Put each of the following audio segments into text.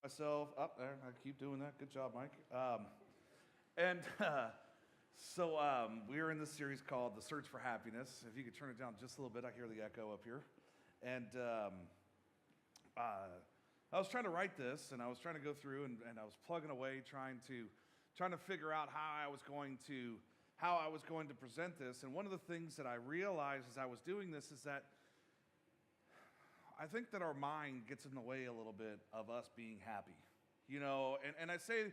myself up there. I keep doing that. Good job, Mike. And we are in this series called The Search for Happiness. If you could turn it down just a little bit, I hear the echo up here. And I was trying to write this, and I was trying to go through, and I was plugging away, trying to figure out how I was going to present this. And one of the things that I realized as I was doing this is that I think that our mind gets in the way a little bit of us being happy, and I say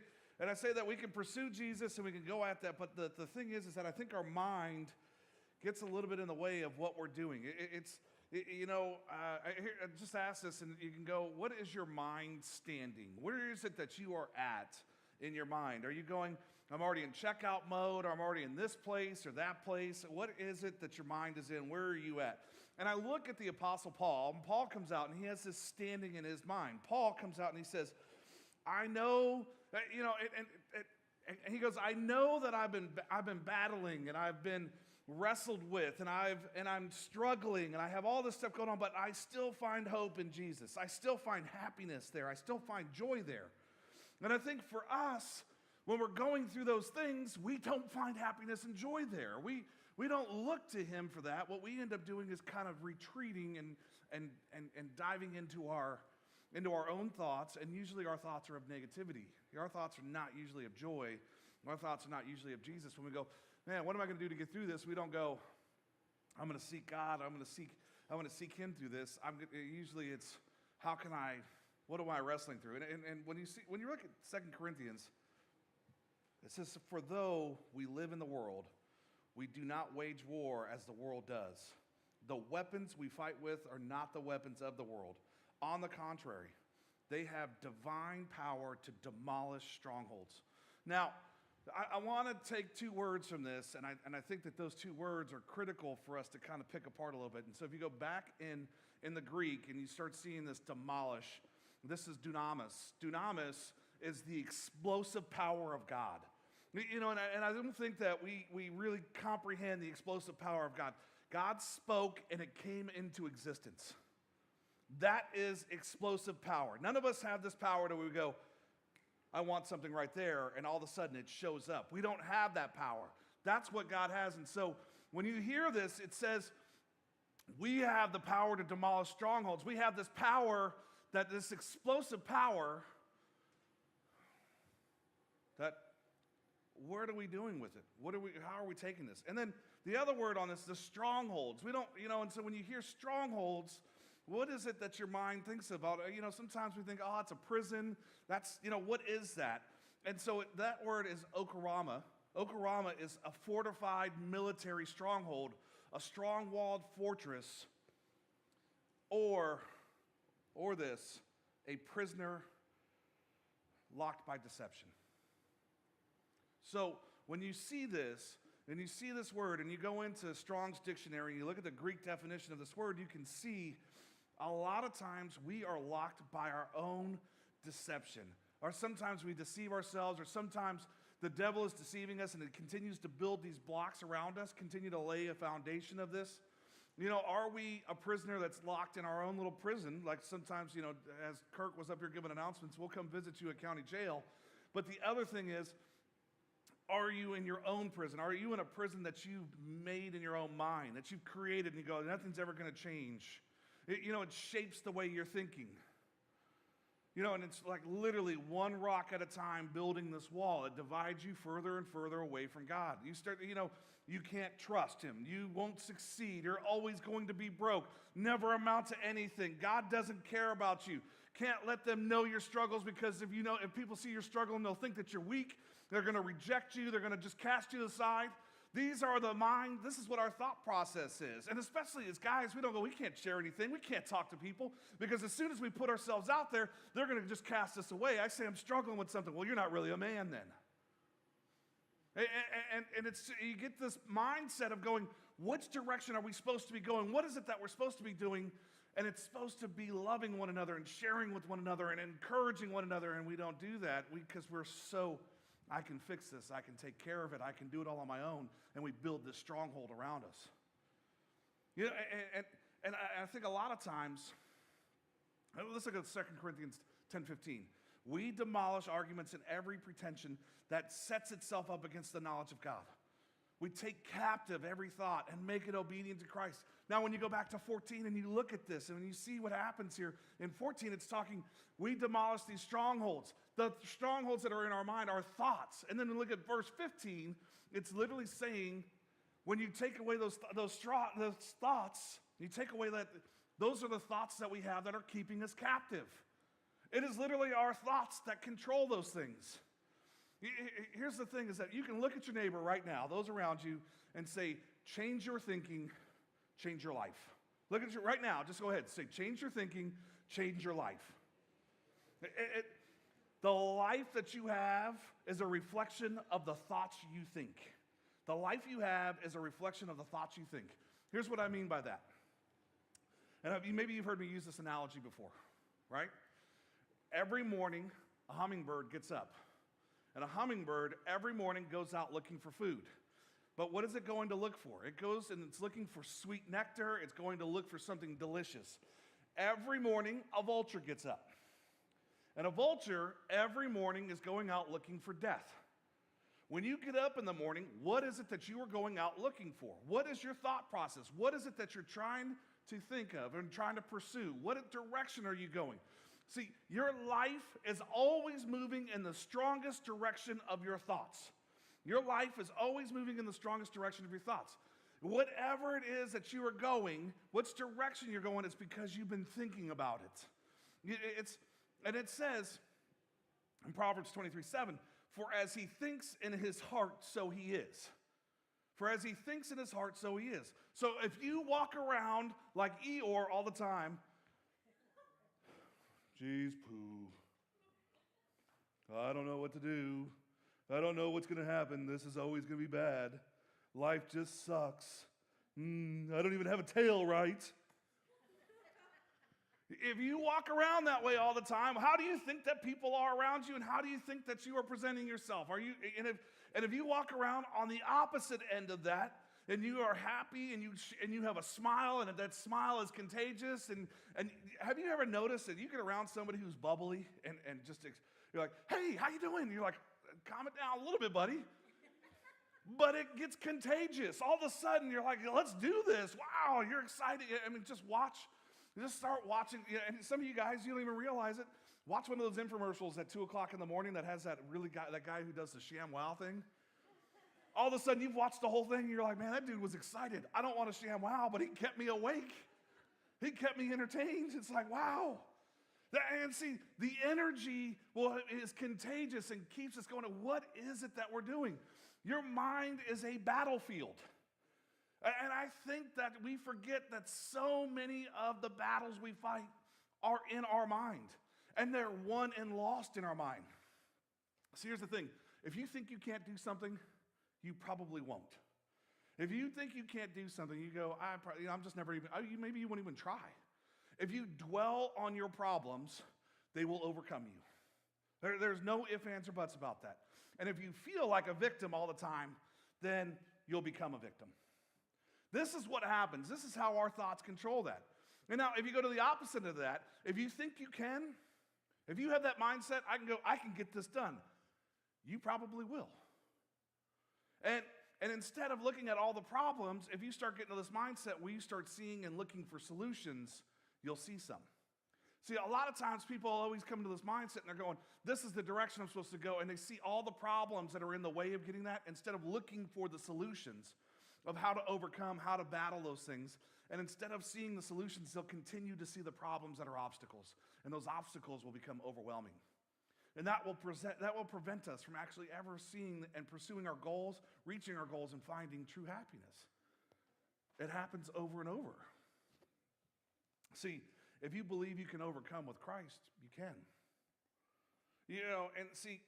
that we can pursue Jesus and we can go at that, but the thing is that I think our mind gets a little bit in the way of what we're doing. I just ask this, and you can go, what is your mind standing? Where is it that you are at in your mind? Are you going, I'm already in checkout mode, or I'm already in this place or that place? What is it that your mind is in? Where are you at? And I look at the Apostle Paul, and Paul comes out, and he has this standing in his mind. Paul comes out, and he says, I know, and he goes, I know that I've been battling, and I've been wrestled with, and I'm struggling, and I have all this stuff going on, but I still find hope in Jesus. I still find happiness there. I still find joy there. And I think for us, when we're going through those things, we don't find happiness and joy there. We don't look to him for that. What we end up doing is kind of retreating and diving into our own thoughts, and usually our thoughts are of negativity. Our thoughts are not usually of joy. Our thoughts are not usually of Jesus. When we go, man, what am I going to do to get through this? We don't go, I'm going to seek God. I'm going to seek him through this. Usually it's, what am I wrestling through? And when you look at 2 Corinthians, it says, for though we live in the world, we do not wage war as the world does. The weapons we fight with are not the weapons of the world. On the contrary, they have divine power to demolish strongholds. Now, I want to take two words from this, and I think that those two words are critical for us to kind of pick apart a little bit. And so if you go back in the Greek and you start seeing this demolish, this is dunamis. Dunamis is the explosive power of God. And I don't think that we really comprehend the explosive power of God. God spoke and it came into existence. That is explosive power. None of us have this power that we go, I want something right there, and all of a sudden it shows up. We don't have that power. That's what God has. And so when you hear this, it says, we have the power to demolish strongholds. We have this power, this explosive power, that what are we doing with it? How are we taking this? And then the other word on this, the strongholds. We don't, and so when you hear strongholds, what is it that your mind thinks about? Sometimes we think, oh, it's a prison. That's, what is that? And so that word is okarama. Okarama is a fortified military stronghold, a strong-walled fortress, or this, a prisoner locked by deception. So when you see this, and you see this word, and you go into Strong's dictionary, and you look at the Greek definition of this word, you can see a lot of times we are locked by our own deception. Or sometimes we deceive ourselves, or sometimes the devil is deceiving us, and it continues to build these blocks around us, continue to lay a foundation of this. Are we a prisoner that's locked in our own little prison? Like sometimes, as Kirk was up here giving announcements, we'll come visit you at county jail. But the other thing is, are you in your own prison? Are you in a prison that you've made in your own mind, that you've created, and you go, nothing's ever going to change? It shapes the way you're thinking. And it's like literally one rock at a time building this wall. It divides you further and further away from God. You start, you can't trust him. You won't succeed. You're always going to be broke. Never amount to anything. God doesn't care about you. Can't let them know your struggles, because if people see your struggle, they'll think that you're weak. They're going to reject you. They're going to just cast you aside. This is what our thought process is. And especially as guys, we can't share anything. We can't talk to people, because as soon as we put ourselves out there, they're going to just cast us away. I say, I'm struggling with something. Well, you're not really a man then. And you get this mindset of going, which direction are we supposed to be going? What is it that we're supposed to be doing? And it's supposed to be loving one another and sharing with one another and encouraging one another, and we don't do that because we're so, I can fix this, I can take care of it, I can do it all on my own, and we build this stronghold around us. And I think a lot of times, let's look at 2 Corinthians 10:15. We demolish arguments and every pretension that sets itself up against the knowledge of God. We take captive every thought and make it obedient to Christ. Now, when you go back to 14 and you look at this and you see what happens here, in 14 it's talking, we demolish these strongholds. The strongholds that are in our mind are thoughts. And then look at verse 15, it's literally saying, when you take away those thoughts, you take away that, those are the thoughts that we have that are keeping us captive. It is literally our thoughts that control those things. Here's the thing is that you can look at your neighbor right now, those around you, and say, change your thinking, change your life. Look at you right now, just go ahead, say, change your thinking, change your life. The life that you have is a reflection of the thoughts you think. The life you have is a reflection of the thoughts you think. Here's what I mean by that. And maybe you've heard me use this analogy before, right? Every morning, a hummingbird gets up. And a hummingbird every morning goes out looking for food. But what is it going to look for? It goes and it's looking for sweet nectar. It's going to look for something delicious. Every morning, a vulture gets up. And a vulture every morning is going out looking for death. When you get up in the morning, what is it that you are going out looking for? What is your thought process? What is it that you're trying to think of and trying to pursue? What direction are you going? See, your life is always moving in the strongest direction of your thoughts. Your life is always moving in the strongest direction of your thoughts. Whatever it is that you are going, which direction you're going, it's because you've been thinking about it. And it says in Proverbs 23:7, for as he thinks in his heart, so he is. For as he thinks in his heart, so he is. So if you walk around like Eeyore all the time, geez, poo. I don't know what to do. I don't know what's going to happen. This is always going to be bad. Life just sucks. I don't even have a tail right. If you walk around that way all the time, how do you think that people are around you, and how do you think that you are presenting yourself? If you walk around on the opposite end of that, and you are happy, and you have a smile, and that smile is contagious, and have you ever noticed that you get around somebody who's bubbly, and just you're like, hey, how you doing? And you're like, calm it down a little bit, buddy. But it gets contagious. All of a sudden, you're like, let's do this. Wow, you're excited. I mean, just start watching. And some of you guys, you don't even realize it. Watch one of those infomercials at 2 o'clock in the morning that has that guy who does the ShamWow thing. All of a sudden, you've watched the whole thing, and you're like, man, that dude was excited. I don't want to ShamWow, but he kept me awake. He kept me entertained. It's like, wow. And see, the energy is contagious and keeps us going. What is it that we're doing? Your mind is a battlefield. And I think that we forget that so many of the battles we fight are in our mind. And they're won and lost in our mind. See, here's the thing. If you think you can't do something, you probably won't. If you think you can't do something, you go, I'm just never even, maybe you won't even try. If you dwell on your problems, they will overcome you. There's no ifs, ands, or buts about that. And if you feel like a victim all the time, then you'll become a victim. This is what happens. This is how our thoughts control that. And now, if you go to the opposite of that, if you think you can, if you have that mindset, I can get this done, you probably will. And instead of looking at all the problems, if you start getting to this mindset where you start seeing and looking for solutions, you'll see some. See, a lot of times people always come to this mindset and they're going, this is the direction I'm supposed to go, and they see all the problems that are in the way of getting that instead of looking for the solutions of how to overcome, how to battle those things. And instead of seeing the solutions, they'll continue to see the problems that are obstacles, and those obstacles will become overwhelming. And that will prevent us from actually ever seeing and pursuing our goals, reaching our goals, and finding true happiness. It happens over and over. See, if you believe you can overcome with Christ, you can. And see,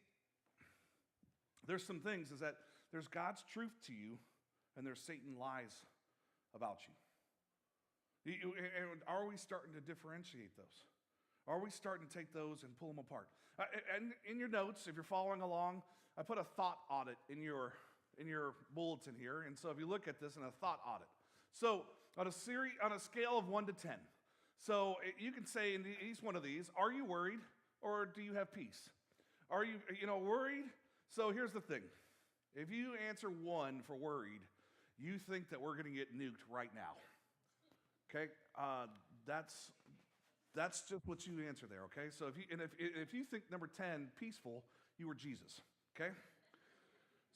there's some things is that there's God's truth to you, and there's Satan lies about you. And are we starting to differentiate those? Are we starting to take those and pull them apart? And in your notes, if you're following along, I put a thought audit in your bulletin here. And so if you look at this in a thought audit. So on a scale of 1 to 10. So you can say in each one of these, are you worried? or do you have peace? Are you, worried? So here's the thing. If you answer 1 for worried, you think that we're going to get nuked right now. Okay? That's just what you answer there, okay? So if you think number 10, peaceful, you were Jesus, okay?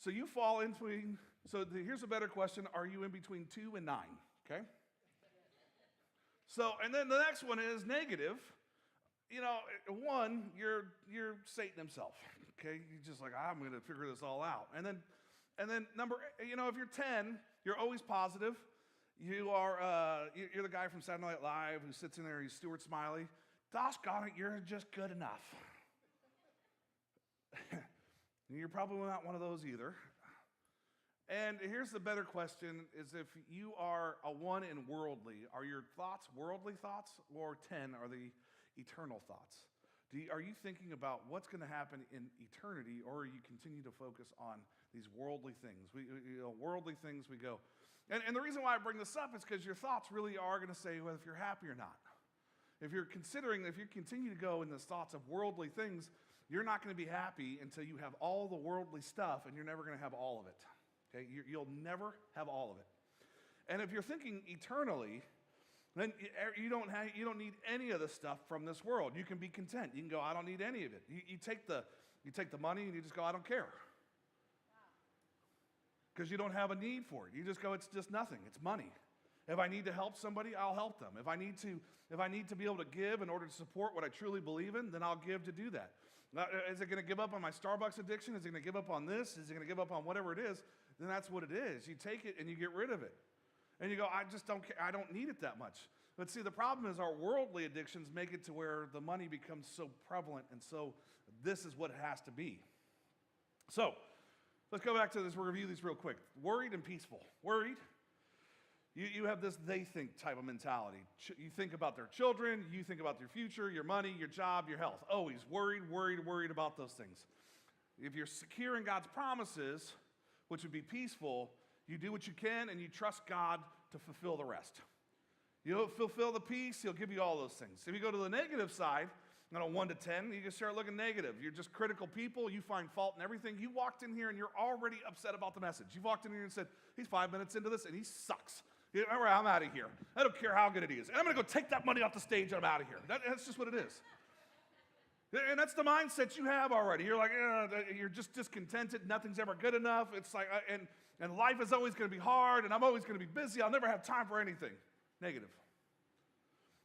So you fall in between, here's a better question. Are you in between 2 and 9, okay? So, and then the next one is negative. 1, you're Satan himself, okay? You're just like, I'm going to figure this all out. And then number, if you're 10, you're always positive. You're the guy from Saturday Night Live who sits in there, he's Stuart Smiley. Doggone it, you're just good enough. You're probably not one of those either. And here's the better question, is if you are a 1 in worldly, are your thoughts worldly thoughts, or 10 are the eternal thoughts? Are you thinking about what's going to happen in eternity, or you continue to focus on these worldly things? Worldly things we go. And the reason why I bring this up is because your thoughts really are going to say whether if you're happy or not. If you continue to go in the thoughts of worldly things, you're not going to be happy until you have all the worldly stuff, and you're never going to have all of it. Okay? You'll never have all of it. And if you're thinking eternally, then you don't need any of the stuff from this world. You can be content. You can go, I don't need any of it. You take the money and you just go, I don't care. Because you don't have a need for it. You just go, it's just nothing. It's money. If I need to help somebody, I'll help them. If I need to be able to give in order to support what I truly believe in, then I'll give to do that. Now, is it going to give up on my Starbucks addiction? Is it going to give up on this? Is it going to give up on whatever it is? Then that's what it is. You take it and you get rid of it. And you go, I just don't care. I don't need it that much. But see, the problem is our worldly addictions make it to where the money becomes so prevalent, and so this is what it has to be. So, let's go back to this. We'll review these real quick. Worried and peaceful. Worried, you have this they think type of mentality. You think about their children, you think about their future, your money, your job, your health. Always worried about those things. If you're secure in God's promises, which would be peaceful, you do what you can and you trust God to fulfill the rest. You'll fulfill the peace, He'll give you all those things. If you go to the negative side, 1 to 10, you can start looking negative. You're just critical people. You find fault in everything. You walked in here and you're already upset about the message. You walked in here and said, he's 5 minutes into this and he sucks. All right, I'm out of here. I don't care how good it is. And I'm going to go take that money off the stage and I'm out of here. That's just what it is. And that's the mindset you have already. You're like, you're just discontented. Nothing's ever good enough. It's like, and life is always going to be hard and I'm always going to be busy. I'll never have time for anything. Negative.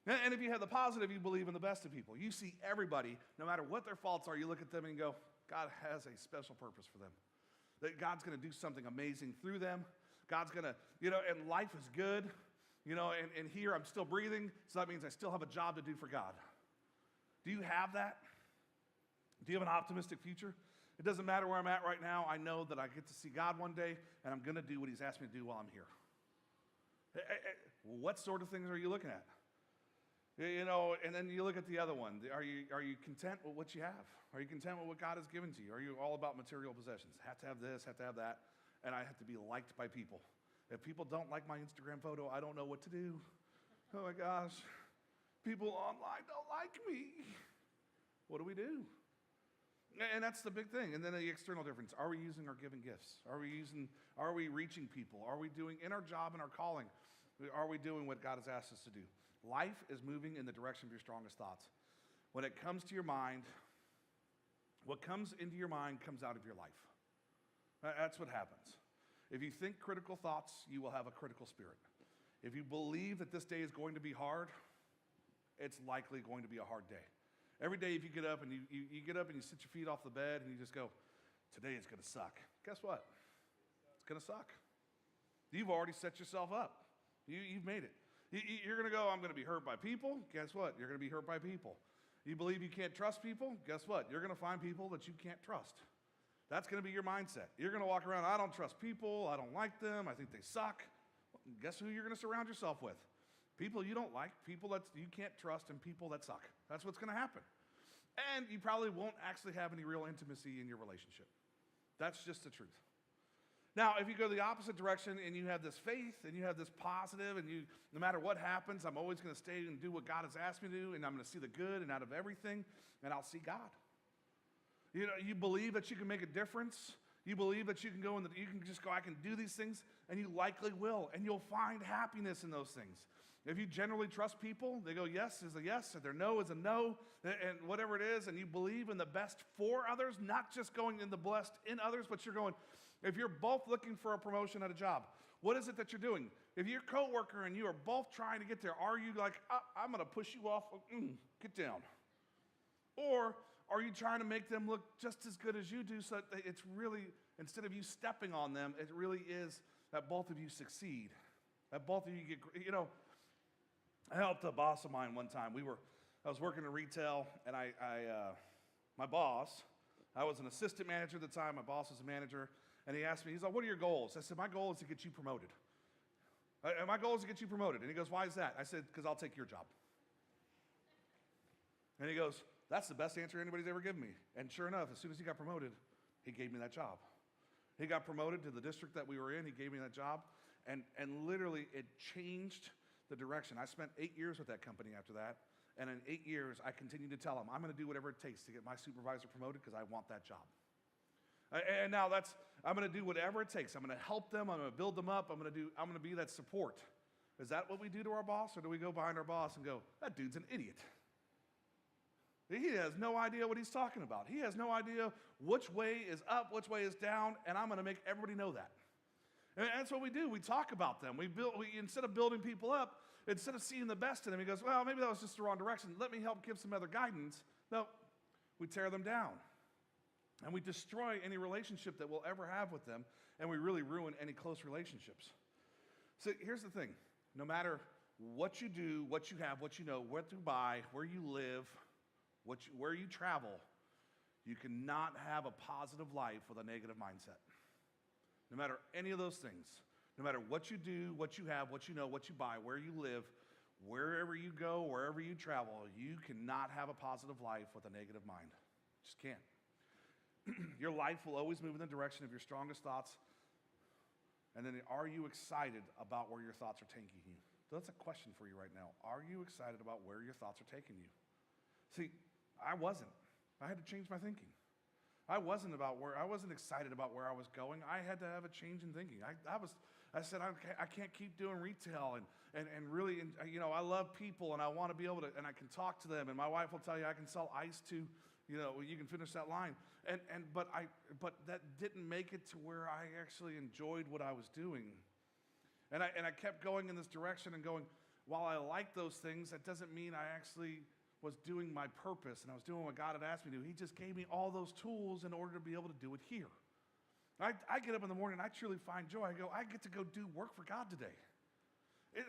And if you have the positive, you believe in the best of people. You see everybody, no matter what their faults are, you look at them and you go, God has a special purpose for them. That God's going to do something amazing through them. God's going to, and life is good. And here I'm still breathing, so that means I still have a job to do for God. Do you have that? Do you have an optimistic future? It doesn't matter where I'm at right now. I know that I get to see God one day, and I'm going to do what He's asked me to do while I'm here. What sort of things are you looking at? And then you look at the other one. Are you content with what you have? Are you content with what God has given to you? Are you all about material possessions? Have to have this, have to have that, and I have to be liked by people. If people don't like my Instagram photo, I don't know what to do. Oh my gosh, people online don't like me. What do we do? And that's the big thing. And then the external difference. Are we using or giving gifts? Are we reaching people? Are we doing in our job and our calling? Are we doing what God has asked us to do? Life is moving in the direction of your strongest thoughts. When it comes to your mind, what comes into your mind comes out of your life. That's what happens. If you think critical thoughts, you will have a critical spirit. If you believe that this day is going to be hard, it's likely going to be a hard day. Every day if you get up and you get up and you sit your feet off the bed and you just go, today is going to suck. Guess what? It's going to suck. You've already set yourself up. You've made it. You're going to go, I'm going to be hurt by people. Guess what? You're going to be hurt by people. You believe you can't trust people? Guess what? You're going to find people that you can't trust. That's going to be your mindset. You're going to walk around, I don't trust people. I don't like them. I think they suck. Well, guess who you're going to surround yourself with? People you don't like, people that you can't trust, and people that suck. That's what's going to happen. And you probably won't actually have any real intimacy in your relationship. That's just the truth. Now, if you go the opposite direction and you have this faith and you have this positive and no matter what happens, I'm always going to stay and do what God has asked me to do, and I'm going to see the good and out of everything, and I'll see God. You believe that you can make a difference. You believe that you can you can just go, I can do these things, and you likely will, and you'll find happiness in those things. If you generally trust people, they go, yes is a yes, and their no is a no, and whatever it is, and you believe in the best for others, not just going in the blessed in others, but you're going, if you're both looking for a promotion at a job, what is it that you're doing? If you're a coworker and you are both trying to get there, are you like, I'm going to push you off, get down? Or are you trying to make them look just as good as you do so that it's really, instead of you stepping on them, it really is that both of you succeed, that both of you get, I helped a boss of mine one time. I was working in retail, and my boss, I was an assistant manager at the time, my boss was a manager, and he asked me, he's like, what are your goals? I said, my goal is to get you promoted. My goal is to get you promoted. And he goes, why is that? I said, because I'll take your job. And he goes, that's the best answer anybody's ever given me. And sure enough, as soon as he got promoted, he gave me that job. He got promoted to the district that we were in. He gave me that job. And literally, it changed the direction. I spent 8 years with that company after that. And in 8 years, I continued to tell him, I'm going to do whatever it takes to get my supervisor promoted because I want that job. And now I'm going to do whatever it takes. I'm going to help them. I'm going to build them up. I'm going to be that support. Is that what we do to our boss? Or do we go behind our boss and go, that dude's an idiot? He has no idea what he's talking about. He has no idea which way is up, which way is down, and I'm going to make everybody know that. And that's what we do. We talk about them. Instead of building people up, instead of seeing the best in them, he goes, well, maybe that was just the wrong direction. Let me help give some other guidance. No, we tear them down. And we destroy any relationship that we'll ever have with them, and we really ruin any close relationships. So here's the thing. No matter what you do, what you have, what you know, what you buy, where you live, where you travel, you cannot have a positive life with a negative mindset. No matter any of those things, no matter what you do, what you have, what you know, what you buy, where you live, wherever you go, wherever you travel, you cannot have a positive life with a negative mind. Just can't. Your life will always move in the direction of your strongest thoughts. And then are you excited about where your thoughts are taking you? So that's a question for you right now. Are you excited about where your thoughts are taking you? See, I wasn't. I had to change my thinking. I wasn't excited about where I was going. I had to have a change in thinking. I said, I can't keep doing retail and really, I love people and I want to be able to, and I can talk to them. And my wife will tell you I can sell ice to, you can finish that line. But that didn't make it to where I actually enjoyed what I was doing. And I kept going in this direction and going, while I like those things, that doesn't mean I actually was doing my purpose and I was doing what God had asked me to do. He just gave me all those tools in order to be able to do it here. I get up in the morning and I truly find joy. I go, I get to go do work for God today.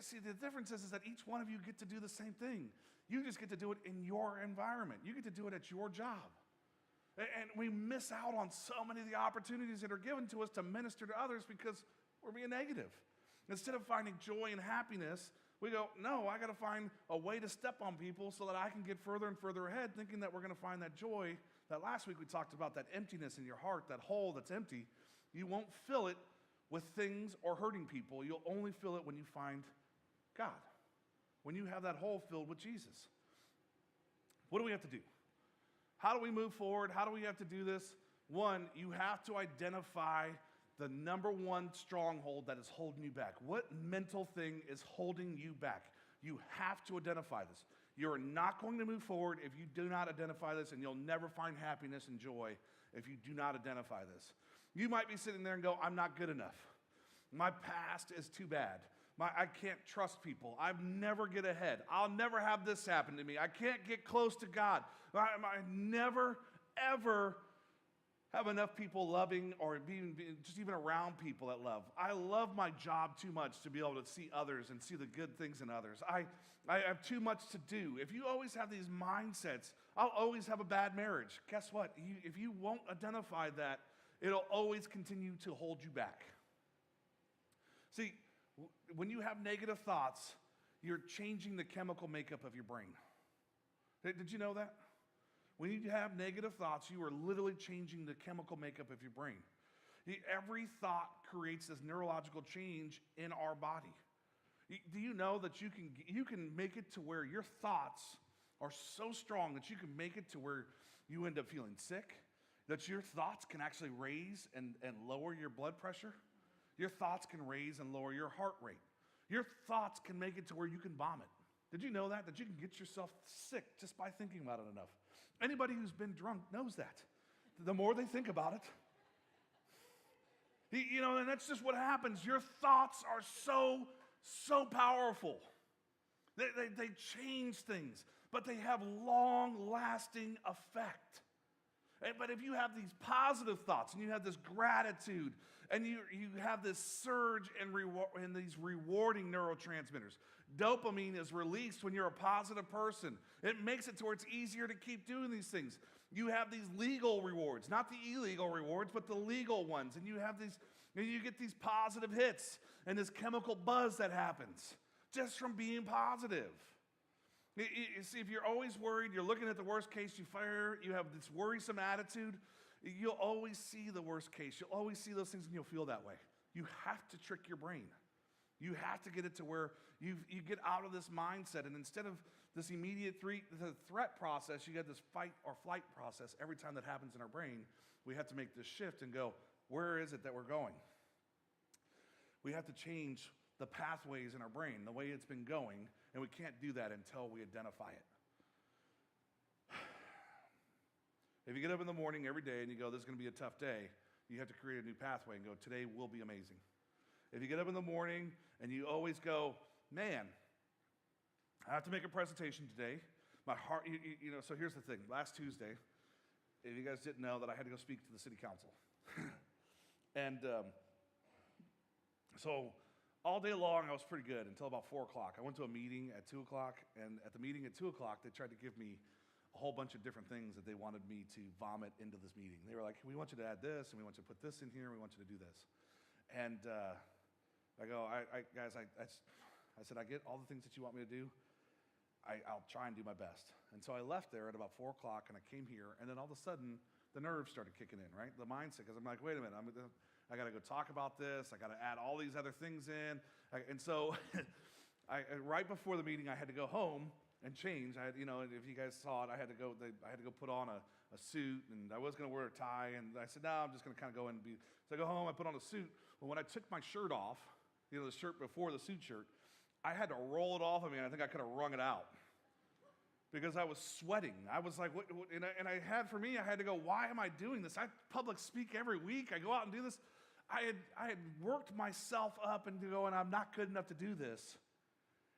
See, the difference is that each one of you get to do the same thing. You just get to do it in your environment. You get to do it at your job. And we miss out on so many of the opportunities that are given to us to minister to others because we're being negative. Instead of finding joy and happiness, we go, no, I got to find a way to step on people so that I can get further and further ahead, thinking that we're going to find that joy. That last week we talked about that emptiness in your heart, that hole that's empty. You won't fill it with things or hurting people. You'll only fill it when you find God, when you have that hole filled with Jesus. What do we have to do? How do we move forward? How do we have to do this? One, you have to identify the number one stronghold that is holding you back. What mental thing is holding you back? You have to identify this. You're not going to move forward if you do not identify this, and you'll never find happiness and joy if you do not identify this. You might be sitting there and go, I'm not good enough. My past is too bad. I can't trust people. I never get ahead. I'll never have this happen to me. I can't get close to God. I never, ever have enough people loving or being just even around people that love. I love my job too much to be able to see others and see the good things in others. I have too much to do. If you always have these mindsets, I'll always have a bad marriage. Guess what? If you won't identify that, it'll always continue to hold you back. See, when you have negative thoughts, you're changing the chemical makeup of your brain. Did you know that? When you have negative thoughts, you are literally changing the chemical makeup of your brain. Every thought creates this neurological change in our body. Do you know that you can make it to where your thoughts are so strong that you can make it to where you end up feeling sick, that your thoughts can actually raise and lower your blood pressure? Your thoughts can raise and lower your heart rate. Your thoughts can make it to where you can vomit. Did you know that? That you can get yourself sick just by thinking about it enough. Anybody who's been drunk knows that. The more they think about it, and that's just what happens. Your thoughts are so powerful. They change things, but they have long-lasting effect. But if you have these positive thoughts and you have this gratitude and you have this surge in these rewarding neurotransmitters, dopamine is released when you're a positive person. It makes it to where it's easier to keep doing these things. You have these legal rewards, not the illegal rewards, but the legal ones. And you get these positive hits and this chemical buzz that happens just from being positive. You see, if you're always worried, you're looking at the worst case, you have this worrisome attitude, you'll always see the worst case. You'll always see those things and you'll feel that way. You have to trick your brain. You have to get it to where you get out of this mindset, and instead of this immediate threat process, you get this fight or flight process. Every time that happens in our brain, we have to make this shift and go, where is it that we're going? We have to change the pathways in our brain, the way it's been going, and we can't do that until we identify it. If you get up in the morning every day and you go, this is going to be a tough day, you have to create a new pathway and go, today will be amazing. If you get up in the morning and you always go, man, I have to make a presentation today. My heart, so here's the thing. Last Tuesday, if you guys didn't know, that I had to go speak to the city council. And so all day long, I was pretty good until about 4 o'clock. I went to a meeting at 2 o'clock, and at the meeting at 2 o'clock, they tried to give me a whole bunch of different things that they wanted me to vomit into this meeting. They were like, we want you to add this, and we want you to put this in here, and we want you to do this. And I go, guys, I said, I get all the things that you want me to do. I'll try and do my best. And so I left there at about 4 o'clock, and I came here, and then all of a sudden, the nerves started kicking in, right? The mindset, because I'm like, wait a minute, I got to go talk about this. I got to add all these other things in. And so right before the meeting, I had to go home and change. I had, if you guys saw it, I had to go put on a suit, and I was going to wear a tie. And I said, no, I'm just going to kind of go in and be. So I go home, I put on a suit. But when I took my shirt off, the shirt before the suit shirt, I had to roll it off of me, and I think I could have wrung it out because I was sweating. I was like, what? And I had to go, why am I doing this? I public speak every week. I go out and do this. I had worked myself up into going, I'm not good enough to do this.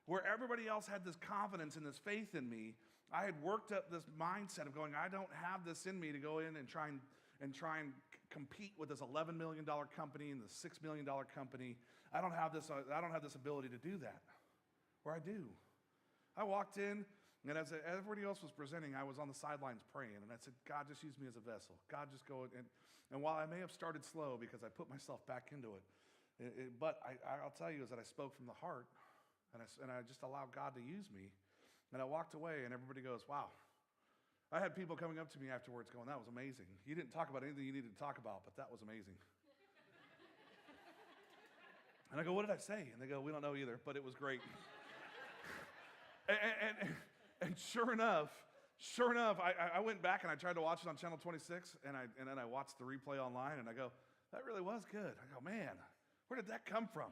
Where everybody else had this confidence and this faith in me, I had worked up this mindset of going, I don't have this in me to go in and try and compete with this $11 million company and the $6 million company. I don't have this ability to do that. Where I do. I walked in, and as everybody else was presenting, I was on the sidelines praying, and I said, God, just use me as a vessel. God, just go. And while I may have started slow because I put myself back into it, but I'll tell you is that I spoke from the heart, and I just allowed God to use me. And I walked away, and everybody goes, wow. I had people coming up to me afterwards going, that was amazing. You didn't talk about anything you needed to talk about, but that was amazing. And I go, what did I say? And they go, we don't know either, but it was great. And sure enough, I went back and I tried to watch it on Channel 26, and then I watched the replay online, and I go, that really was good. I go, man, where did that come from?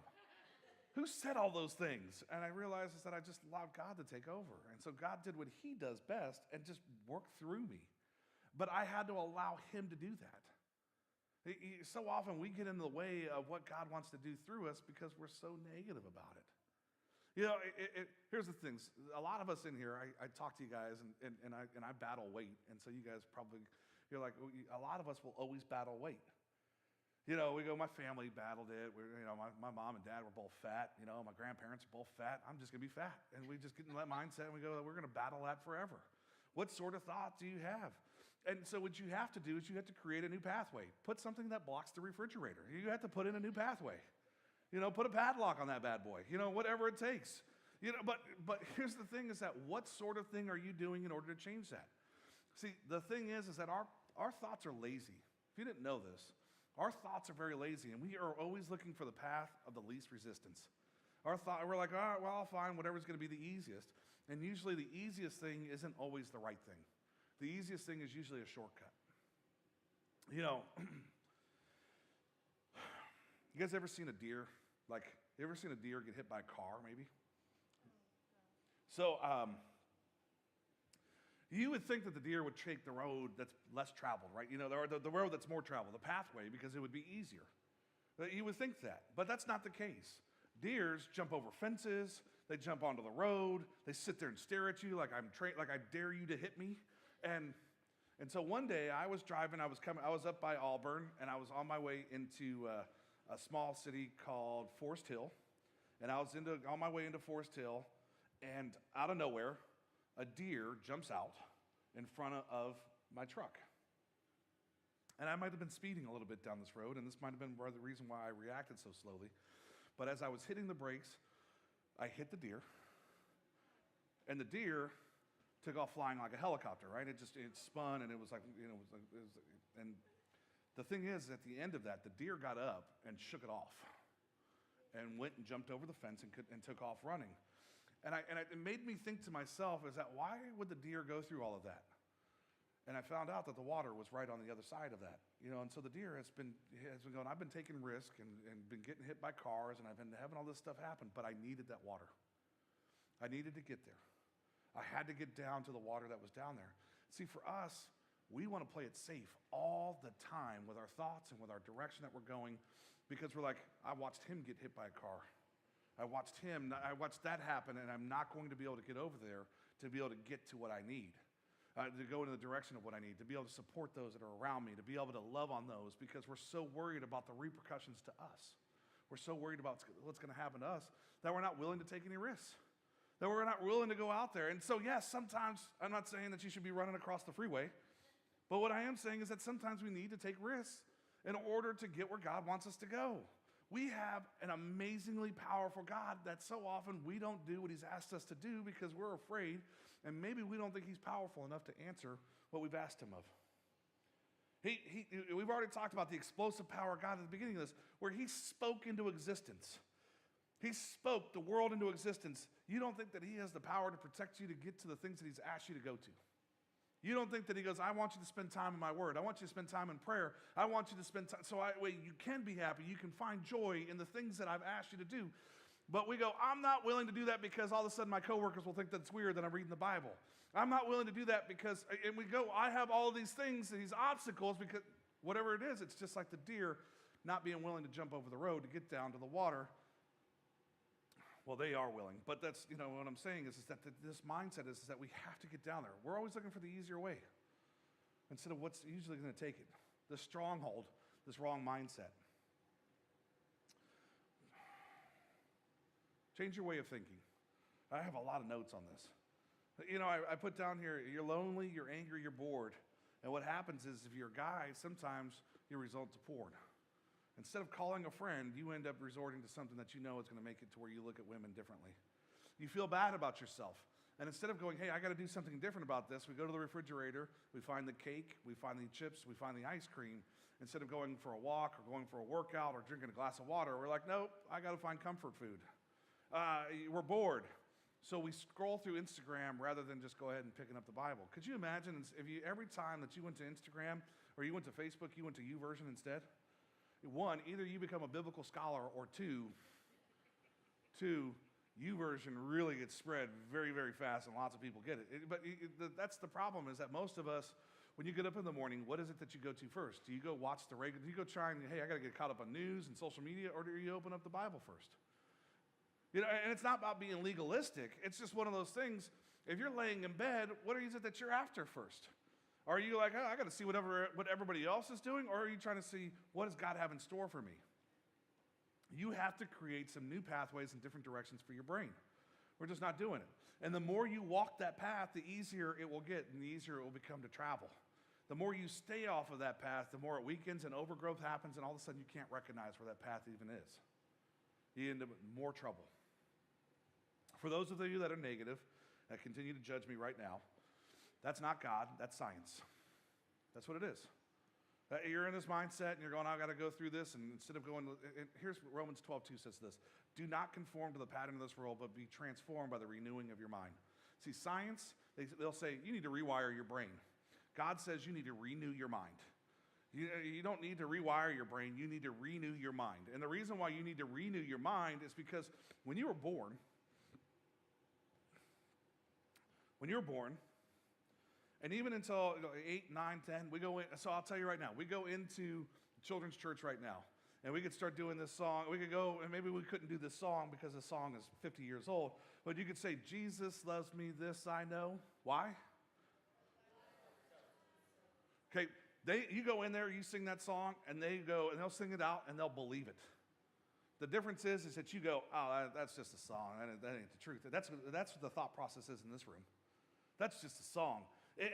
Who said all those things? And I realized is that I just allowed God to take over. And so God did what he does best and just worked through me. But I had to allow him to do that. So often we get in the way of what God wants to do through us because we're so negative about it. Here's the things. A lot of us in here, I talk to you guys, and I battle weight. And so you guys probably, you're like, a lot of us will always battle weight. We go, my family battled it. My mom and dad were both fat. My grandparents are both fat. I'm just going to be fat. And we just get in that mindset, and we go, we're going to battle that forever. What sort of thought do you have? And so what you have to do is you have to create a new pathway. Put something that blocks the refrigerator. You have to put in a new pathway. Put a padlock on that bad boy. Whatever it takes. But here's the thing is that what sort of thing are you doing in order to change that? See, the thing is that our thoughts are lazy. If you didn't know this, Our thoughts are very lazy, and we are always looking for the path of the least resistance. We're like, all right, well, I'll find whatever's going to be the easiest. And usually the easiest thing isn't always the right thing. The easiest thing is usually a shortcut. You know, you guys ever seen a deer? Like, you ever seen a deer get hit by a car, maybe? So, you would think that the deer would take the road that's less traveled, right? You know, the road that's more traveled, the pathway, because it would be easier. You would think that, but that's not the case. Deers jump over fences, they jump onto the road, they sit there and stare at you like like I dare you to hit me. And so one day I was driving, I was up by Auburn, and I was on my way into a small city called Forest Hill. And I was on my way into Forest Hill, and out of nowhere, a deer jumps out in front of my truck. And I might have been speeding a little bit down this road, and this might have been the reason why I reacted so slowly. But as I was hitting the brakes, I hit the deer, and the deer took off flying like a helicopter, right? It spun, and it was like, and the thing is, at the end of that, the deer got up and shook it off and went and jumped over the fence and took off running. And it made me think to myself, is that why would the deer go through all of that? And I found out that the water was right on the other side of that. And so the deer has been going, I've been taking risk and been getting hit by cars, and I've been having all this stuff happen, but I needed that water. I needed to get there. I had to get down to the water that was down there. See, for us, we want to play it safe all the time with our thoughts and with our direction that we're going, because we're like, I watched him get hit by a car. I watched that happen, and I'm not going to be able to get over there to be able to get to what I need, to go in the direction of what I need, to be able to support those that are around me, to be able to love on those, because we're so worried about the repercussions to us. We're so worried about what's going to happen to us that we're not willing to take any risks, that we're not willing to go out there. And so, yes, sometimes, I'm not saying that you should be running across the freeway, but what I am saying is that sometimes we need to take risks in order to get where God wants us to go. We have an amazingly powerful God that so often we don't do what he's asked us to do because we're afraid, and maybe we don't think he's powerful enough to answer what we've asked him of. We've already talked about the explosive power of God at the beginning of this, where he spoke into existence. He spoke the world into existence. You don't think that he has the power to protect you to get to the things that he's asked you to go to. You don't think that he goes, I want you to spend time in my word. I want you to spend time in prayer. I want you to spend time, so you can be happy. You can find joy in the things that I've asked you to do. But we go, I'm not willing to do that because all of a sudden my coworkers will think that it's weird that I'm reading the Bible. I'm not willing to do that because, and we go, I have all of these things, these obstacles, because whatever it is, it's just like the deer not being willing to jump over the road to get down to the water. Well, they are willing, but that's, what I'm saying is that this mindset is that we have to get down there. We're always looking for the easier way instead of what's usually going to take it. The stronghold, this wrong mindset. Change your way of thinking. I have a lot of notes on this. I put down here, you're lonely, you're angry, you're bored. And what happens is if you're a guy, sometimes you result to porn. Instead of calling a friend, you end up resorting to something that you know is going to make it to where you look at women differently. You feel bad about yourself. And instead of going, hey, I got to do something different about this, we go to the refrigerator, we find the cake, we find the chips, we find the ice cream. Instead of going for a walk or going for a workout or drinking a glass of water, we're like, nope, I got to find comfort food. We're bored. So we scroll through Instagram rather than just go ahead and picking up the Bible. Could you imagine if every time that you went to Instagram or you went to Facebook, you went to YouVersion instead? One, either you become a biblical scholar, or two, YouVersion really gets spread very, very fast, and lots of people get it. That's the problem, is that most of us, when you get up in the morning, what is it that you go to first? Do you go watch the regular? Do you go try and, hey, I got to get caught up on news and social media, or do you open up the Bible first? And it's not about being legalistic. It's just one of those things. If you're laying in bed, what is it that you're after first? Are you like, oh, I got to see what everybody else is doing? Or are you trying to see, what does God have in store for me? You have to create some new pathways in different directions for your brain. We're just not doing it. And the more you walk that path, the easier it will get and the easier it will become to travel. The more you stay off of that path, the more it weakens and overgrowth happens, and all of a sudden you can't recognize where that path even is. You end up with more trouble. For those of you that are negative, that continue to judge me right now, that's not God, that's science. That's what it is. You're in this mindset and you're going, I've got to go through this. And instead of going, here's what Romans 12:2 says this. Do not conform to the pattern of this world, but be transformed by the renewing of your mind. See, science, they'll say, you need to rewire your brain. God says you need to renew your mind. You don't need to rewire your brain. You need to renew your mind. And the reason why you need to renew your mind is because when you were born, and even until 8, 9, 10, we go in. So I'll tell you right now, we go into children's church right now, and we could start doing this song. We could go, and maybe we couldn't do this song because the song is 50 years old, but you could say, Jesus loves me, this I know. Why? Okay, you go in there, you sing that song, and they go, and they'll sing it out, and they'll believe it. The difference is that you go, oh, that's just a song. That ain't the truth. That's what the thought process is in this room. That's just a song.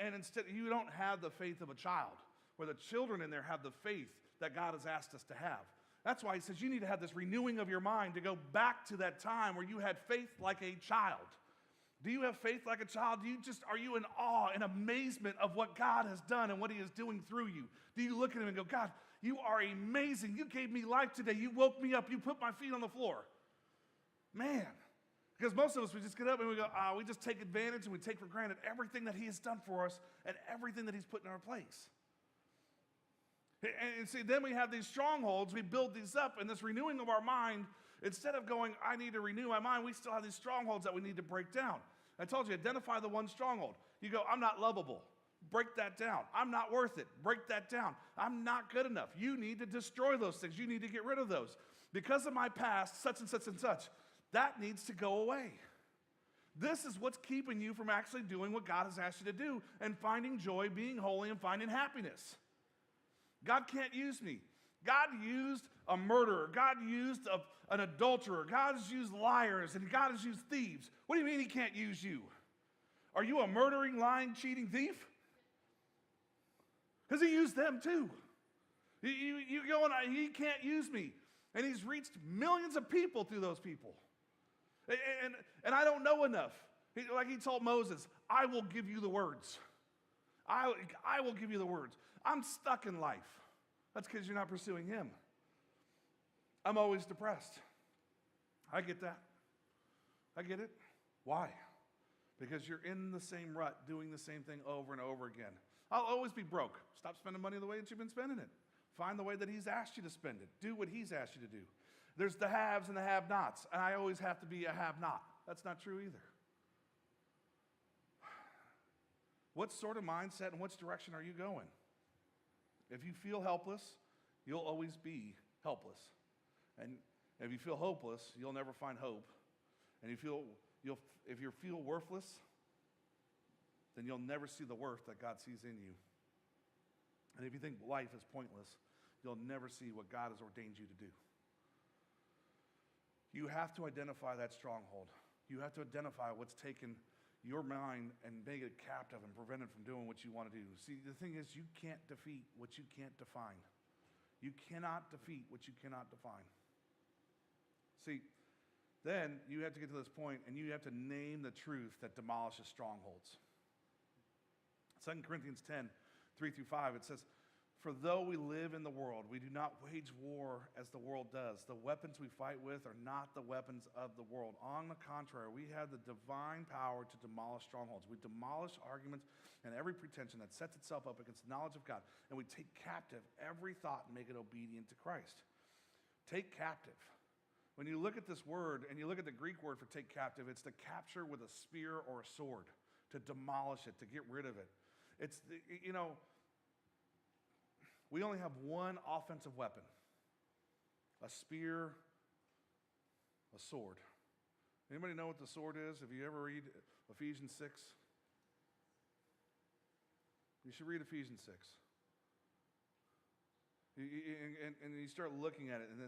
And instead, you don't have the faith of a child, where the children in there have the faith that God has asked us to have. That's why he says you need to have this renewing of your mind to go back to that time where you had faith like a child. Do you have faith like a child? Are you in awe and amazement of what God has done and what he is doing through you? Do you look at him and go, God, you are amazing. You gave me life today. You woke me up. You put my feet on the floor. Man. Because most of us, we just get up and we go, we just take advantage and we take for granted everything that he has done for us and everything that he's put in our place. And see, then we have these strongholds. We build these up, and this renewing of our mind, instead of going, I need to renew my mind, we still have these strongholds that we need to break down. I told you, identify the one stronghold. You go, I'm not lovable. Break that down. I'm not worth it. Break that down. I'm not good enough. You need to destroy those things. You need to get rid of those. Because of my past, such and such and such, that needs to go away. This is what's keeping you from actually doing what God has asked you to do and finding joy, being holy, and finding happiness. God can't use me. God used a murderer. God used an adulterer. God has used liars, and God has used thieves. What do you mean he can't use you? Are you a murdering, lying, cheating thief? Because he used them too. You go and he can't use me. And he's reached millions of people through those people. And I don't know enough. Like he told Moses, I will give you the words. I will give you the words. I'm stuck in life. That's because you're not pursuing him. I'm always depressed. I get that. I get it. Why? Because you're in the same rut, doing the same thing over and over again. I'll always be broke. Stop spending money the way that you've been spending it. Find the way that he's asked you to spend it. Do what he's asked you to do. There's the haves and the have-nots, and I always have to be a have-not. That's not true either. What sort of mindset and which direction are you going? If you feel helpless, you'll always be helpless. And if you feel hopeless, you'll never find hope. And if you feel worthless, then you'll never see the worth that God sees in you. And if you think life is pointless, you'll never see what God has ordained you to do. You have to identify that stronghold. You have to identify what's taken your mind and make it captive and prevent it from doing what you want to do. See, the thing is, you can't defeat what you can't define. You cannot defeat what you cannot define. See, then you have to get to this point and you have to name the truth that demolishes strongholds. 2 Corinthians 10, 3-5, it says, for though we live in the world, we do not wage war as the world does. The weapons we fight with are not the weapons of the world. On the contrary, we have the divine power to demolish strongholds. We demolish arguments and every pretension that sets itself up against the knowledge of God. And we take captive every thought and make it obedient to Christ. Take captive. When you look at this word and you look at the Greek word for take captive, it's to capture with a spear or a sword, to demolish it, to get rid of it. It's, we only have one offensive weapon, a spear, a sword. Anybody know what the sword is? If you ever read Ephesians 6, you should read Ephesians 6. And you start looking at it, and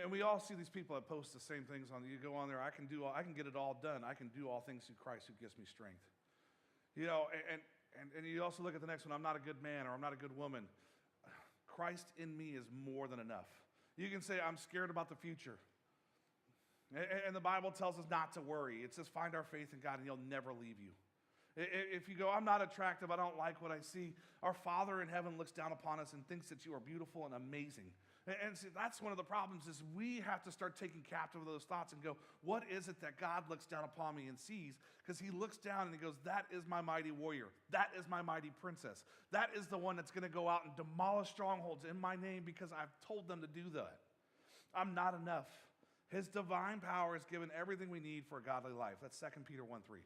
and we all see these people that post the same things on. You go on there, I can get it all done. I can do all things through Christ who gives me strength. And you also look at the next one, I'm not a good man or I'm not a good woman. Christ in me is more than enough. You can say, I'm scared about the future. And the Bible tells us not to worry. It says, find our faith in God and he'll never leave you. If you go, I'm not attractive, I don't like what I see, our Father in heaven looks down upon us and thinks that you are beautiful and amazing. And see, that's one of the problems is we have to start taking captive of those thoughts and go, what is it that God looks down upon me and sees? Because he looks down and he goes, that is my mighty warrior. That is my mighty princess. That is the one that's going to go out and demolish strongholds in my name because I've told them to do that. I'm not enough. His divine power has given everything we need for a godly life. That's 2 Peter 1:3.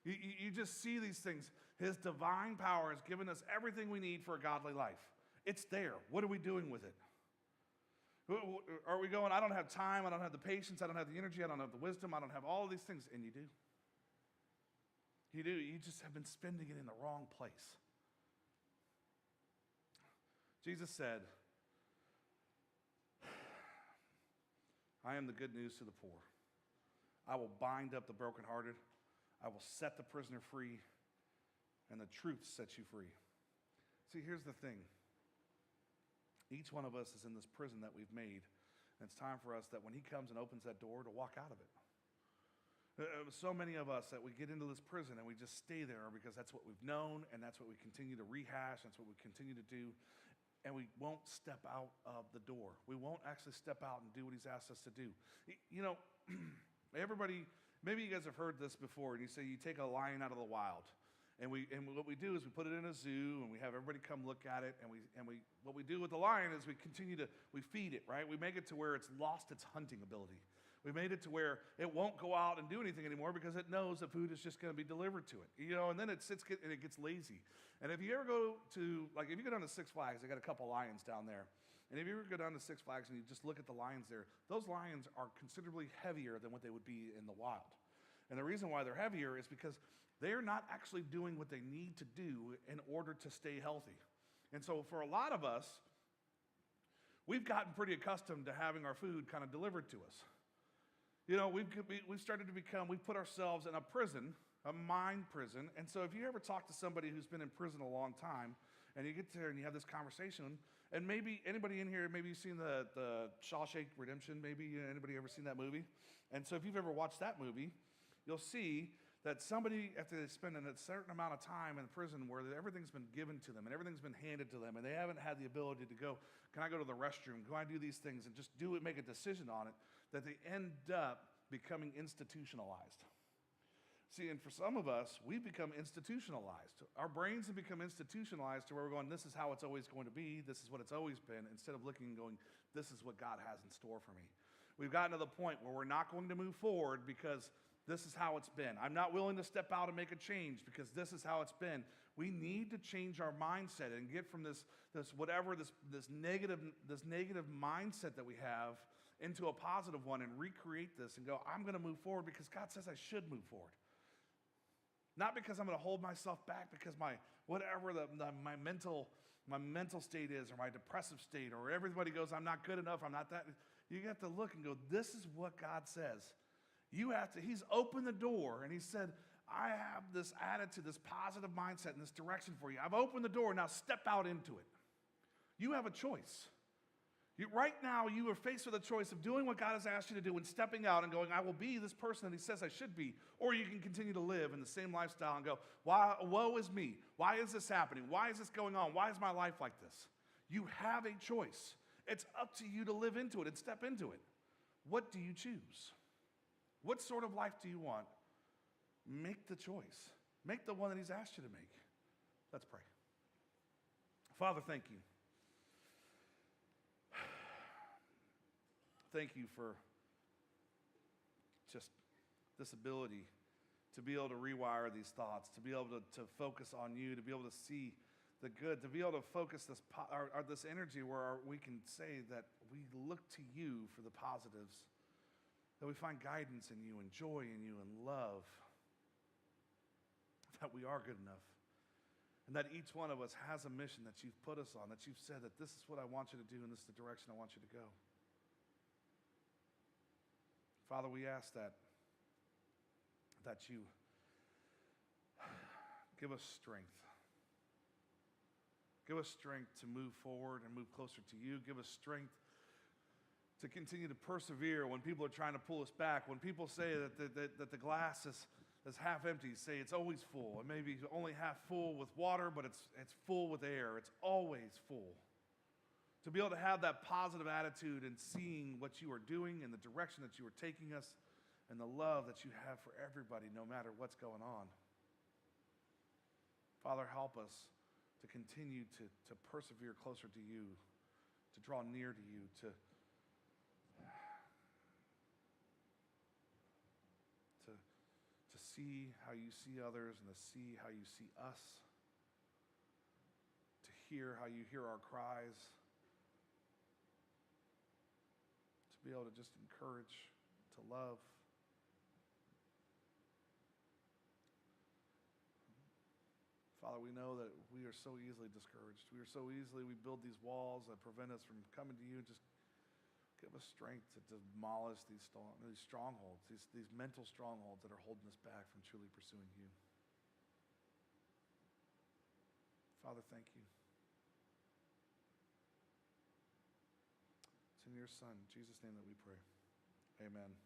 You just see these things. His divine power has given us everything we need for a godly life. It's there. What are we doing with it? Are we going, I don't have time, I don't have the patience, I don't have the energy, I don't have the wisdom, I don't have all of these things. And you do. You do. You just have been spending it in the wrong place. Jesus said, I am the good news to the poor. I will bind up the brokenhearted. I will set the prisoner free, and the truth sets you free. See, here's the thing. Each one of us is in this prison that we've made, and it's time for us that when he comes and opens that door to walk out of it. So many of us that we get into this prison and we just stay there because that's what we've known, and that's what we continue to rehash, that's what we continue to do, and we won't step out of the door. We won't actually step out and do what he's asked us to do. You know, everybody... Maybe you guys have heard this before, and you say you take a lion out of the wild, and what we do is we put it in a zoo, and we have everybody come look at it, and what we do with the lion is we feed it, right? We make it to where it's lost its hunting ability. We made it to where it won't go out and do anything anymore because it knows the food is just going to be delivered to it, and then it gets lazy. And if you ever go to, like, if you go down to Six Flags, they got a couple lions down there. And if you ever go down to Six Flags and you just look at the lions there, those lions are considerably heavier than what they would be in the wild. And the reason why they're heavier is because they're not actually doing what they need to do in order to stay healthy. And so for a lot of us, we've gotten pretty accustomed to having our food kind of delivered to us. We've started to become, we've put ourselves in a prison, a mind prison. And so if you ever talk to somebody who's been in prison a long time, and you get there and you have this conversation, and maybe anybody in here, maybe you've seen the Shawshank Redemption, maybe anybody ever seen that movie? And so if you've ever watched that movie, you'll see that somebody, after they spend a certain amount of time in prison where everything's been given to them and everything's been handed to them, and they haven't had the ability to go, can I go to the restroom? Can I do these things? And just do it, make a decision on it, that they end up becoming institutionalized. See, and for some of us, we've become institutionalized. Our brains have become institutionalized to where we're going, this is how it's always going to be, this is what it's always been, instead of looking and going, this is what God has in store for me. We've gotten to the point where we're not going to move forward because this is how it's been. I'm not willing to step out and make a change because this is how it's been. We need to change our mindset and get from this negative mindset that we have into a positive one and recreate this and go, I'm going to move forward because God says I should move forward. Not because I'm going to hold myself back because my mental state is, or my depressive state, or everybody goes, I'm not good enough, I'm not that. You have to look and go, this is what God says. He's opened the door and he said, I have this attitude, this positive mindset and this direction for you. I've opened the door, now step out into it. You have a choice. Right now, you are faced with a choice of doing what God has asked you to do and stepping out and going, I will be this person that he says I should be. Or you can continue to live in the same lifestyle and go, woe is me. Why is this happening? Why is this going on? Why is my life like this? You have a choice. It's up to you to live into it and step into it. What do you choose? What sort of life do you want? Make the choice. Make the one that he's asked you to make. Let's pray. Father, thank you. Thank you for just this ability to be able to rewire these thoughts, to be able to focus on you, to be able to see the good, to be able to focus this energy where we can say that we look to you for the positives, that we find guidance in you and joy in you and love, that we are good enough, and that each one of us has a mission that you've put us on, that you've said that this is what I want you to do and this is the direction I want you to go. Father, we ask that you give us strength. Give us strength to move forward and move closer to you. Give us strength to continue to persevere when people are trying to pull us back. When people say that the glass that's half empty, say it's always full. It may be only half full with water, but it's full with air. It's always full. To be able to have that positive attitude and seeing what you are doing and the direction that you are taking us and the love that you have for everybody, no matter what's going on. Father, help us to continue to persevere closer to you, to draw near to you, to see how you see others and to see how you see us, to hear how you hear our cries, to be able to just encourage, to love. Father, we know that we are so easily discouraged. We build these walls that prevent us from coming to you. Just give us strength to demolish these strongholds, these mental strongholds that are holding us back from truly pursuing you. Father, thank you. It's in your Son, Jesus' name, that we pray. Amen.